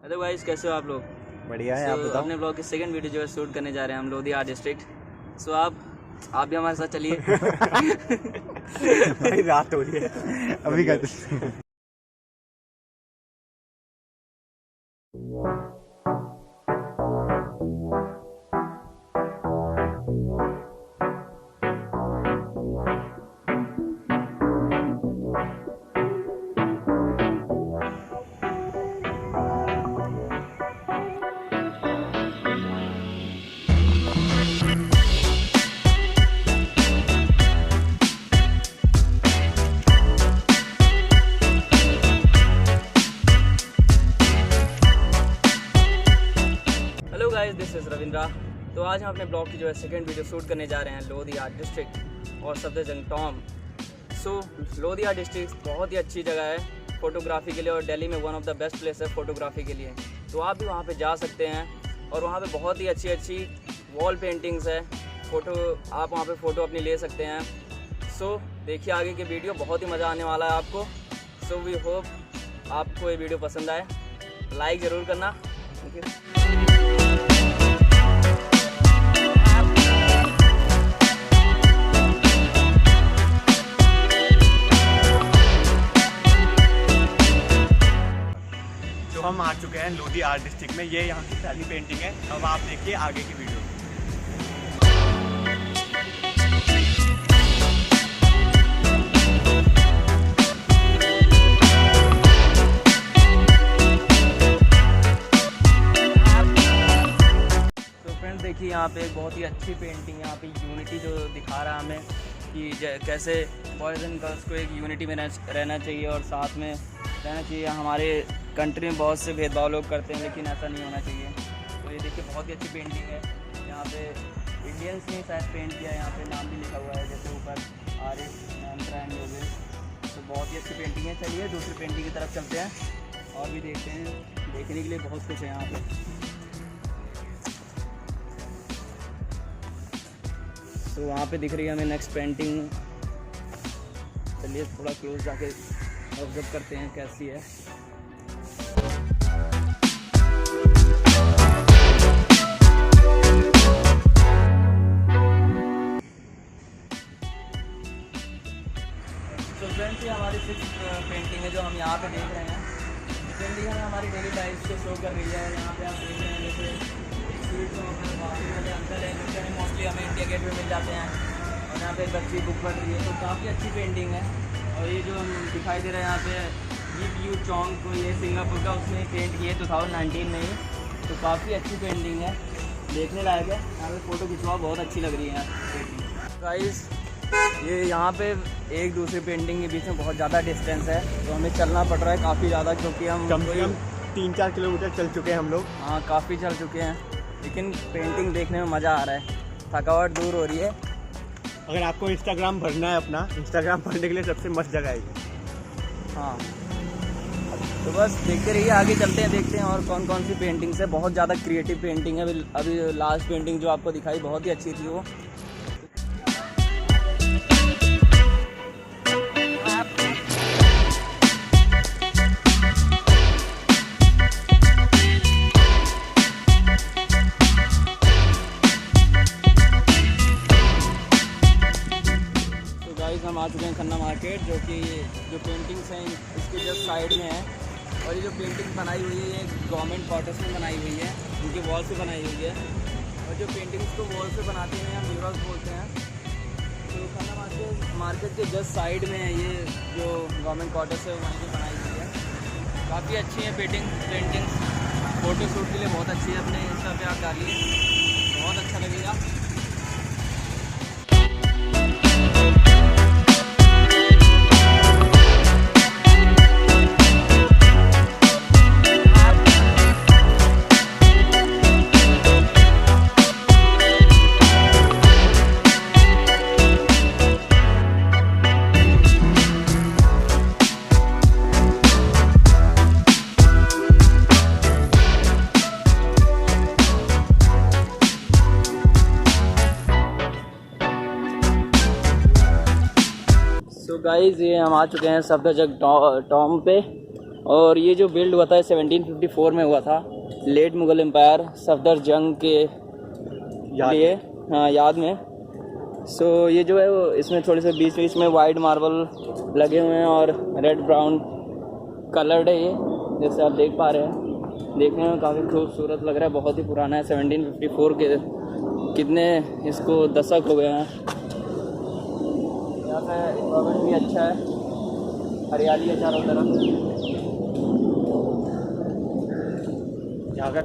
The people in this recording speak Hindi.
हेलो गाइस, कैसे हो आप लोग? बढ़िया है। आप बताओ। अपने ब्लॉग की सेकंड वीडियो जो है शूट करने जा रहे हैं हम लोधी आर्ट डिस्ट्रिक्ट। सो आप भी हमारे साथ चलिए। भाई रात हो रही है अभी का। This is Ravindra. तो आज हम अपने ब्लॉग की जो है सेकंड वीडियो शूट करने जा रहे हैं लोधी आर्ट डिस्ट्रिक्ट और सफदरजंग टॉम। सो लोधी आर्ट डिस्ट्रिक्ट बहुत ही अच्छी जगह है फ़ोटोग्राफी के लिए और दिल्ली में one of the best place है फ़ोटोग्राफी के लिए। तो आप भी वहाँ पे जा सकते हैं और वहाँ पे बहुत ही अच्छी वॉल पेंटिंग्स है। आप वहाँ पे फ़ोटो अपनी ले सकते हैं। सो देखिए आगे की वीडियो, बहुत ही मज़ा आने वाला है आपको। सो वी होप आपको ये वीडियो पसंद आए। लाइक ज़रूर करना। Thank you. हम आ चुके हैं लोधी आर्ट डिस्ट्रिक्ट में। ये यहाँ की पहली पेंटिंग है। अब आप देखिए आगे की वीडियो। तो फ्रेंड्स देखिए यहाँ पे एक बहुत ही अच्छी पेंटिंग है। यहाँ पे यूनिटी जो दिखा रहा है हमें कि कैसे बॉयज़ एंड गर्ल्स को एक यूनिटी में रहना चाहिए और साथ में रहना चाहिए। हमारे कंट्री में बहुत से भेदभाव लोग करते हैं, लेकिन ऐसा नहीं होना चाहिए। तो ये देखिए बहुत ही अच्छी पेंटिंग है। यहाँ पे इंडियंस ने शायद पेंट किया है। यहाँ पे नाम भी लिखा हुआ है, जैसे ऊपर तो बहुत ही अच्छी पेंटिंग है। चलिए दूसरी पेंटिंग की तरफ चलते हैं और भी देखते हैं। देखने के लिए बहुत कुछ है यहाँ पे। तो वहाँ पे दिख रही है हमें नेक्स्ट पेंटिंग। चलिए थोड़ा क्लोज जाके ऑब्जर्व करते हैं कैसी है। तो फ्रेंड्स ये हमारी सिक्स पेंटिंग है जो हम यहाँ पे देख रहे हैं। पेंटिंग हमें हमारी डेली लाइफ को शो कर रही है। यहाँ पे आप देख रहे हैं जैसे स्वीट शॉप है, बाकी वाले अंकल हैं जो कि मोस्टली हमें इंडिया गेट में मिल जाते हैं। और यहाँ पे एक बच्ची बुक पढ़ रही है। तो काफ़ी अच्छी पेंटिंग है। और ये जो हम दिखाई दे रहा है यहाँ पे यू चोंग को, ये सिंगापुर का उसने पेंट किया 2019 में ही। तो काफ़ी अच्छी पेंटिंग है, देखने लायक है। यहाँ पे फ़ोटो खिंचवा बहुत अच्छी लग रही है यहाँ पेंटिंग। गाइस ये यहाँ पे एक दूसरी पेंटिंग के बीच में बहुत ज़्यादा डिस्टेंस है, तो हमें चलना पड़ रहा है काफ़ी ज़्यादा, क्योंकि हम कम से कम 3-4 किलोमीटर चल चुके हैं हम लोग। हाँ काफ़ी चल चुके हैं, लेकिन पेंटिंग देखने में मज़ा आ रहा है। थकावट दूर हो रही है। अगर आपको इंस्टाग्राम भरना है अपना, इंस्टाग्राम भरने के लिए सबसे मस्त जगह है ये। हाँ तो बस देखते रहिए, आगे चलते हैं, देखते हैं और कौन कौन सी पेंटिंग्स है। बहुत ज़्यादा क्रिएटिव पेंटिंग है। अभी लास्ट पेंटिंग जो आपको दिखाई बहुत ही अच्छी थी वो। हम आ चुके हैं खन्ना मार्केट, जो कि जो पेंटिंग्स हैं इसके जस्ट साइड में है। और ये जो पेंटिंग बनाई हुई है ये गवर्नमेंट क्वार्टर्स में बनाई हुई है, उनके वॉल पे बनाई हुई है। और जो पेंटिंग्स को वॉल पे बनाते हैं हम म्यूरल्स बोलते हैं। तो खन्ना मार्केट के जस्ट साइड में है ये जो गवर्नमेंट क्वार्टर्स है वहीं पर बनाई हुई है। काफ़ी अच्छी है पेंटिंग्स। फ़ोटो शूट के लिए बहुत अच्छी है। अपने इंस्टा पे आप डालिए, बहुत अच्छा लगेगा। तो गाइज़ ये हम आ चुके हैं सफदरजंग टॉम पे। और ये जो बिल्ड हुआ था 1754 में हुआ था, लेट मुगल एम्पायर सफदरजंग के लिए, हाँ, याद में। सो ये जो है वो इसमें थोड़े से बीच बीच में वाइट मार्बल लगे हुए हैं और रेड ब्राउन कलर्ड है ये, जैसे आप देख पा रहे हैं। देखने में काफ़ी खूबसूरत लग रहा है, बहुत ही पुराना है, 1754 के कितने इसको दशक हो गए हैं। यहाँ पे इन्वायरमेंट भी अच्छा है, हरियाली है चारों तरफ। यहाँ का